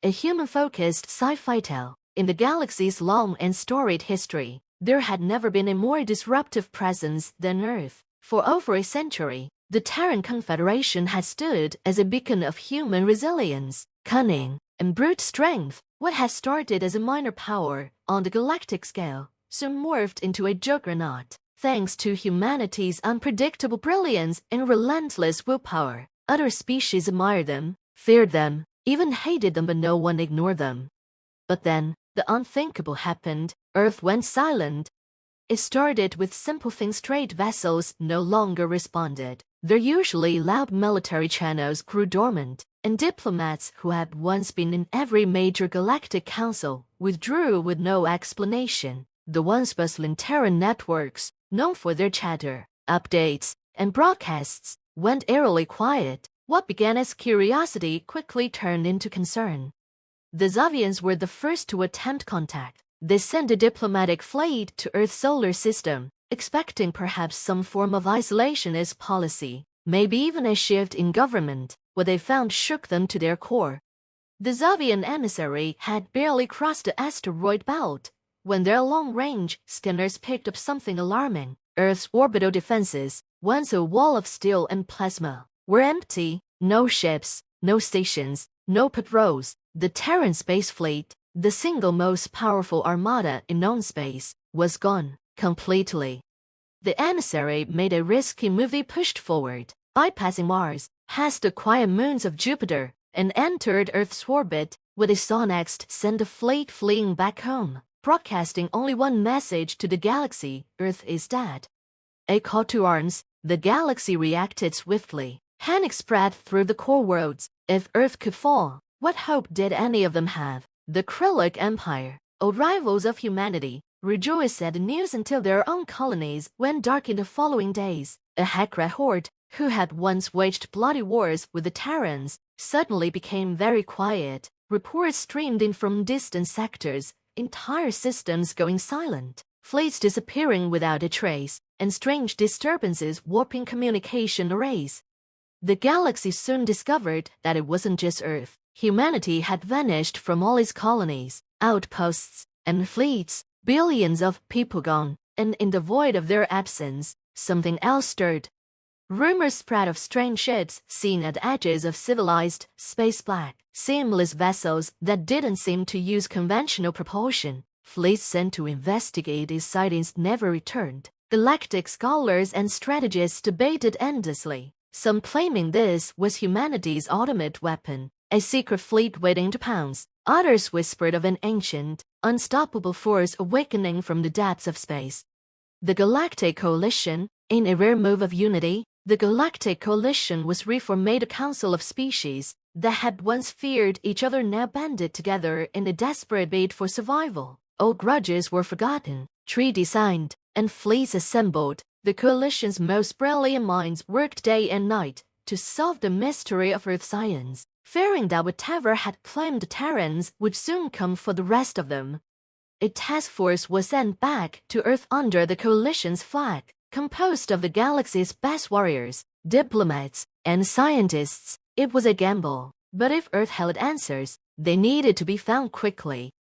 a human-focused sci-fi tale. In the galaxy's long and storied history, there had never been a more disruptive presence than Earth. For over a century, the Terran Confederation had stood as a beacon of human resilience, cunning, and brute strength. What had started as a minor power on the galactic scale soon morphed into a juggernaut, thanks to humanity's unpredictable brilliance and relentless willpower. Other species admired them, feared them, even hated them, but no one ignored them. But then, the unthinkable happened. Earth went silent. It started with simple things. Trade vessels no longer responded. Their usually loud military channels grew dormant, and diplomats who had once been in every major galactic council withdrew with no explanation. The once bustling Terran networks, known for their chatter, updates, and broadcasts, went eerily quiet. What began as curiosity quickly turned into concern. The Zavians were the first to attempt contact. They sent a diplomatic fleet to Earth's solar system, expecting perhaps some form of isolationist policy, maybe even a shift in government. What they found shook them to their core. The Zavian emissary had barely crossed the asteroid belt when their long-range scanners picked up something alarming. Earth's orbital defenses, once a wall of steel and plasma, were empty. No ships, no stations, no patrols. The Terran space fleet, the single most powerful armada in known space, was gone completely. The emissary made a risky move. They pushed forward, bypassing Mars, past the quiet moons of Jupiter, and entered Earth's orbit. What they saw next sent the fleet fleeing back home, broadcasting only one message to the galaxy: Earth is dead. A call to arms. The galaxy reacted swiftly. Panic spread through the core worlds. If Earth could fall, what hope did any of them have? The Krillic Empire, old rivals of humanity, rejoiced at the news until their own colonies went dark in the following days. A Hekra horde, who had once waged bloody wars with the Terrans, suddenly became very quiet. Reports streamed in from distant sectors, entire systems going silent, fleets disappearing without a trace, and strange disturbances warping communication arrays. The galaxy soon discovered that it wasn't just Earth. Humanity had vanished from all its colonies, outposts, and fleets, billions of people gone, and in the void of their absence, something else stirred. Rumors spread of strange ships seen at the edges of civilized space, black, seamless vessels that didn't seem to use conventional propulsion. Fleets sent to investigate these sightings never returned. Galactic scholars and strategists debated endlessly, some claiming this was humanity's ultimate weapon, a secret fleet waiting to pounce. Others whispered of an ancient, unstoppable force awakening from the depths of space. The Galactic Coalition, in a rare move of unity, the Galactic Coalition was reformed. A council of species that had once feared each other now banded together in a desperate bid for survival. Old grudges were forgotten, treaties signed, and fleets assembled. The coalition's most brilliant minds worked day and night to solve the mystery of Earth science, fearing that whatever had claimed the Terrans would soon come for the rest of them. A task force was sent back to Earth under the coalition's flag, composed of the galaxy's best warriors, diplomats, and scientists. It was a gamble, but if Earth held answers, they needed to be found quickly.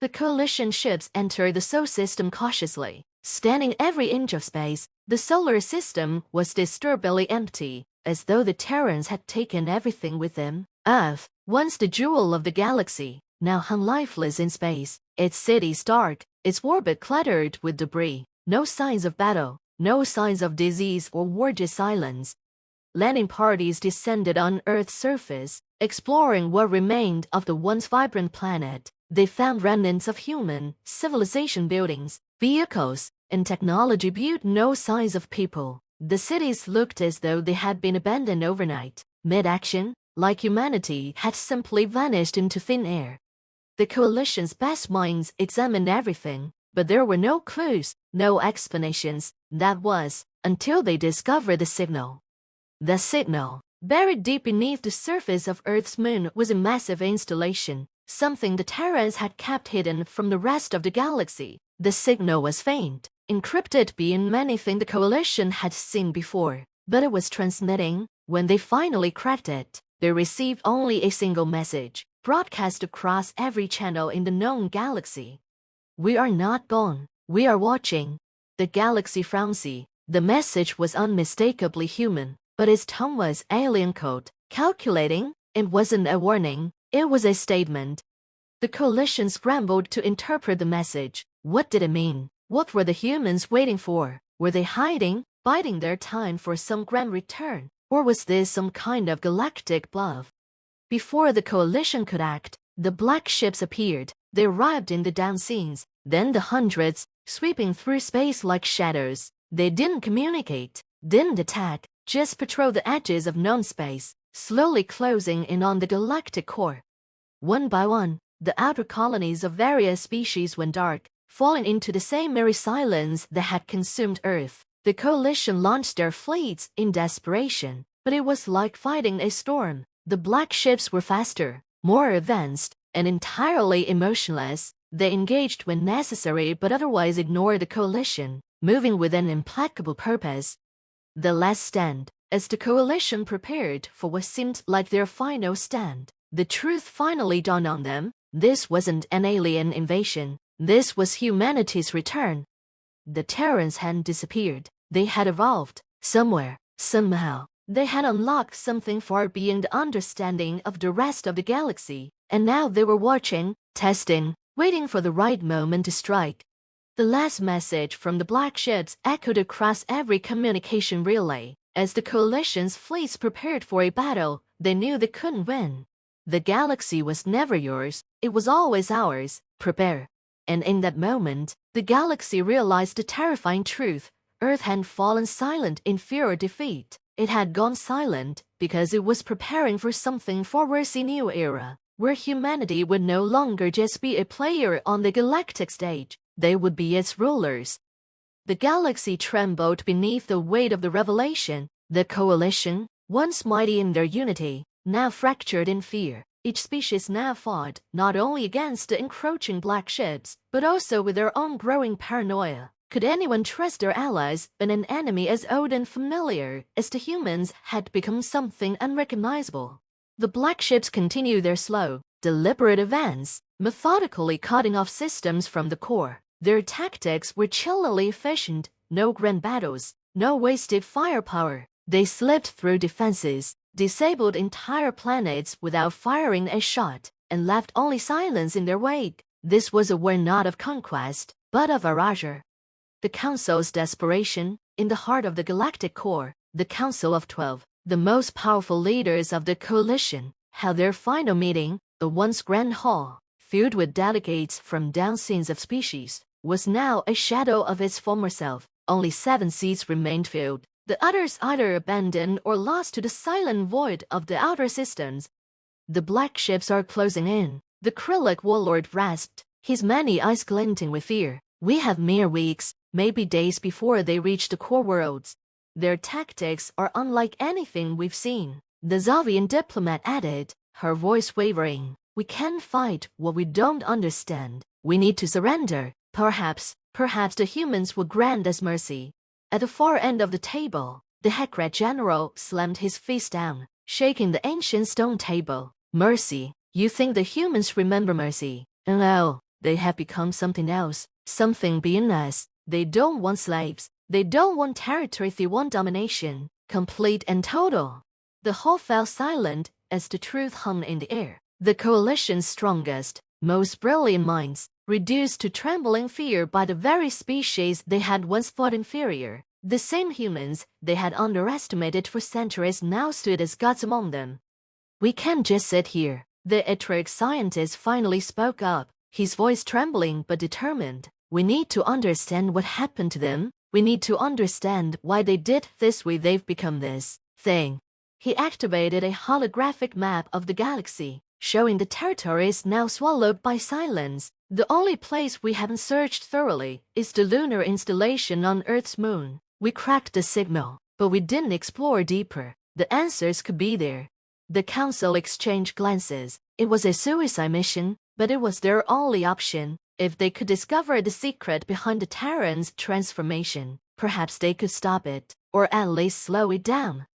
The coalition ships entered the Sol system cautiously, scanning every inch of space. The solar system was disturbingly empty, as though the Terrans had taken everything with them. Earth, once the jewel of the galaxy, now hung lifeless in space, its cities dark, its orbit cluttered with debris. No signs of battle, no signs of disease or war, just silence. Landing parties descended on Earth's surface, exploring what remained of the once vibrant planet. They found remnants of human civilization, buildings, vehicles, and technology, but no signs of people. The cities looked as though they had been abandoned overnight, mid-action, like humanity had simply vanished into thin air. The coalition's best minds examined everything, but there were no clues, no explanations. That was, until they discovered the signal. The signal, buried deep beneath the surface of Earth's moon, was a massive installation, something the Terrans had kept hidden from the rest of the galaxy. The signal was faint, encrypted beyond anything the coalition had seen before, but it was transmitting. When they finally cracked it, they received only a single message: broadcast across every channel in the known galaxy. "We are not gone. We are watching." The galaxy frowned. The message was unmistakably human, but its tone was alien code, calculating. It wasn't a warning, it was a statement. The coalition scrambled to interpret the message. What did it mean? What were the humans waiting for? Were they hiding, biding their time for some grand return? Or was this some kind of galactic bluff? Before the coalition could act, the black ships appeared. They arrived in the down scenes, then the hundreds, sweeping through space like shadows. They didn't communicate, didn't attack, just patrol the edges of known space, slowly closing in on the galactic core. One by one, the outer colonies of various species went dark, falling into the same eerie silence that had consumed Earth. The coalition launched their fleets in desperation, but it was like fighting a storm. The black ships were faster, more advanced, and entirely emotionless. They engaged when necessary but otherwise ignored the coalition, moving with an implacable purpose. The last stand. As the coalition prepared for what seemed like their final stand, the truth finally dawned on them. This wasn't an alien invasion. This was humanity's return. The Terrans hadn't disappeared. They had evolved. Somewhere, somehow, they had unlocked something far beyond the understanding of the rest of the galaxy, and now they were watching, testing, waiting for the right moment to strike. The last message from the black ships echoed across every communication relay. As the coalition's fleets prepared for a battle, they knew they couldn't win. The galaxy was never yours, it was always ours. Prepare. And in that moment, the galaxy realized the terrifying truth. Earth hadn't fallen silent in fear or defeat. It had gone silent because it was preparing for something far worse, a new era, where humanity would no longer just be a player on the galactic stage. They would be its rulers. The galaxy trembled beneath the weight of the revelation. The coalition, once mighty in their unity, now fractured in fear. Each species now fought not only against the encroaching black ships, but also with their own growing paranoia. Could anyone trust their allies when an enemy as old and familiar as the humans had become something unrecognizable? The black ships continued their slow, deliberate advance, methodically cutting off systems from the core. Their tactics were chillingly efficient. No grand battles, no wasted firepower. They slipped through defenses, disabled entire planets without firing a shot, and left only silence in their wake. This was a war not of conquest, but of erasure. The Council's desperation. In the heart of the galactic core, the Council of 12, the most powerful leaders of the coalition, held their final meeting. The once grand hall, filled with delegates from down scenes of species, was now a shadow of its former self. Only 7 seats remained filled. The others either abandoned or lost to the silent void of the outer systems. "The black ships are closing in," the Krillic warlord rasped, his many eyes glinting with fear. "We have mere weeks, maybe days before they reach the core worlds. Their tactics are unlike anything we've seen," the Zavian diplomat added, her voice wavering. "We can't fight what we don't understand. We need to surrender. Perhaps the humans will grant us mercy." At the far end of the table, the Hekrat general slammed his fist down, shaking the ancient stone table. "Mercy? You think the humans remember mercy? No, they have become something else, something beyond us. They don't want slaves. They don't want territory. They want domination, complete and total." The hall fell silent as the truth hung in the air. The coalition's strongest, most brilliant minds, reduced to trembling fear by the very species they had once thought inferior. The same humans they had underestimated for centuries now stood as gods among them. "We can't just sit here," the Etric scientist finally spoke up, his voice trembling but determined. "We need to understand what happened to them. We need to understand why they did this way. They've become this thing." He activated a holographic map of the galaxy, showing the territories now swallowed by silence. "The only place we haven't searched thoroughly is the lunar installation on Earth's moon. We cracked the signal, but we didn't explore deeper. The answers could be there." The council exchanged glances. It was a suicide mission, but it was their only option. If they could discover the secret behind the Terran's transformation, perhaps they could stop it, or at least slow it down.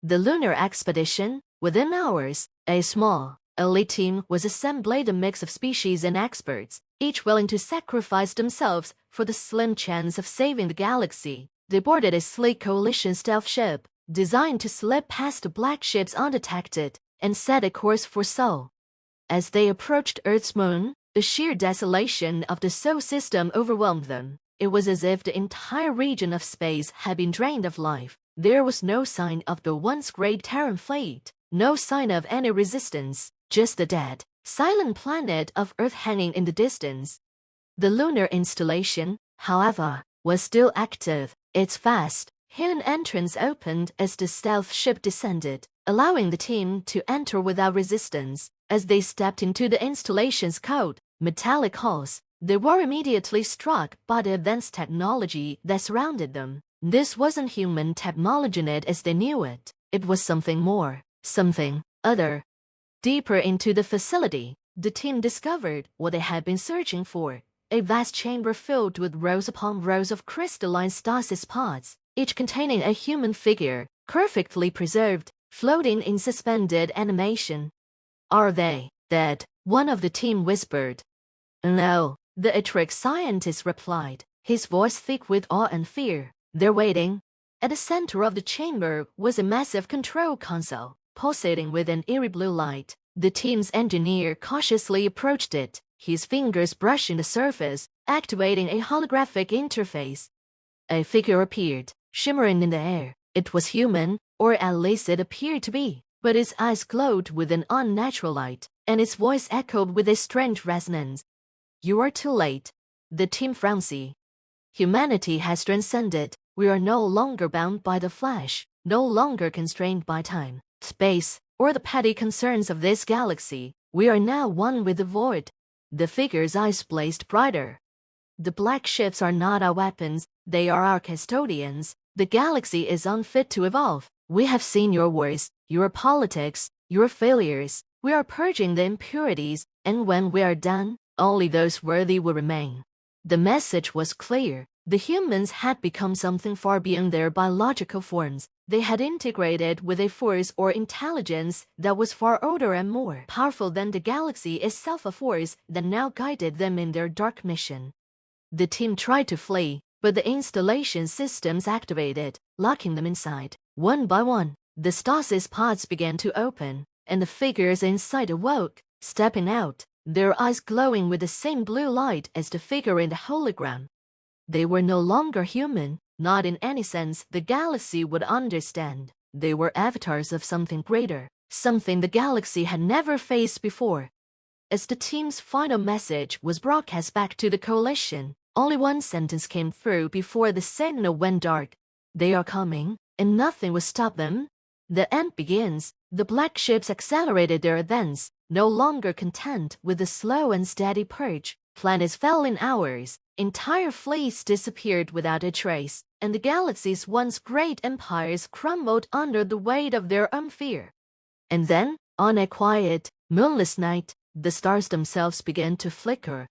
The lunar expedition, within hours, a small, elite team was assembled a mix of species and experts, each willing to sacrifice themselves for the slim chance of saving the galaxy. They boarded a sleek coalition stealth ship, designed to slip past the black ships undetected, and set a course for Sol. As they approached Earth's moon, the sheer desolation of the Sol system overwhelmed them. It was as if the entire region of space had been drained of life. There was no sign of the once great Terran fleet, no sign of any resistance, just the dead, silent planet of Earth hanging in the distance. The lunar installation, however, was still active. Its vast, hidden entrance opened as the stealth ship descended, allowing the team to enter without resistance. As they stepped into the installation's cold, metallic halls, they were immediately struck by the advanced technology that surrounded them. This wasn't human technology as they knew it. It was something more, something other. Deeper into the facility, the team discovered what they had been searching for. A vast chamber filled with rows upon rows of crystalline stasis pods, each containing a human figure, perfectly preserved, floating in suspended animation. "Are they dead?" one of the team whispered. "No," the Atrix scientist replied, his voice thick with awe and fear. "They're waiting." At the center of the chamber was a massive control console, pulsating with an eerie blue light. The team's engineer cautiously approached it, his fingers brushing the surface, activating a holographic interface. A figure appeared, shimmering in the air. It was human, or at least it appeared to be, but its eyes glowed with an unnatural light, and its voice echoed with a strange resonance. "You are too late." The team frowned. "Humanity has transcended. We are no longer bound by the flesh, no longer constrained by time, space, or the petty concerns of this galaxy. We are now one with the void." The figure's eyes blazed brighter. "The black ships are not our weapons, they are our custodians. The galaxy is unfit to evolve. We have seen your wars, your politics, your failures. We are purging the impurities, and when we are done, only those worthy will remain." The message was clear. The humans had become something far beyond their biological forms. They had integrated with a force or intelligence that was far older and more powerful than the galaxy itself, a force that now guided them in their dark mission. The team tried to flee, but the installation systems activated, locking them inside. One by one, the stasis pods began to open, and the figures inside awoke, stepping out, their eyes glowing with the same blue light as the figure in the hologram. They were no longer human, not in any sense the galaxy would understand. They were avatars of something greater, something the galaxy had never faced before. As the team's final message was broadcast back to the coalition, only one sentence came through before the signal went dark. "They are coming, and nothing will stop them." The end begins. The black ships accelerated their advance, no longer content with the slow and steady purge. Planets fell in hours, entire fleets disappeared without a trace, and the galaxy's once great empires crumbled under the weight of their own fear. And then, on a quiet, moonless night, the stars themselves began to flicker.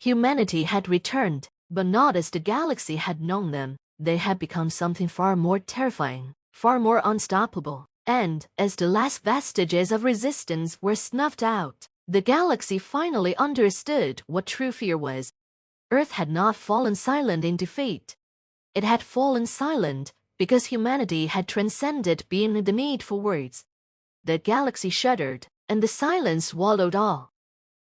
Humanity had returned, but not as the galaxy had known them. They had become something far more terrifying, far more unstoppable. And, as the last vestiges of resistance were snuffed out, the galaxy finally understood what true fear was. Earth had not fallen silent in defeat. It had fallen silent because humanity had transcended beyond the need for words. The galaxy shuddered, and the silence swallowed all.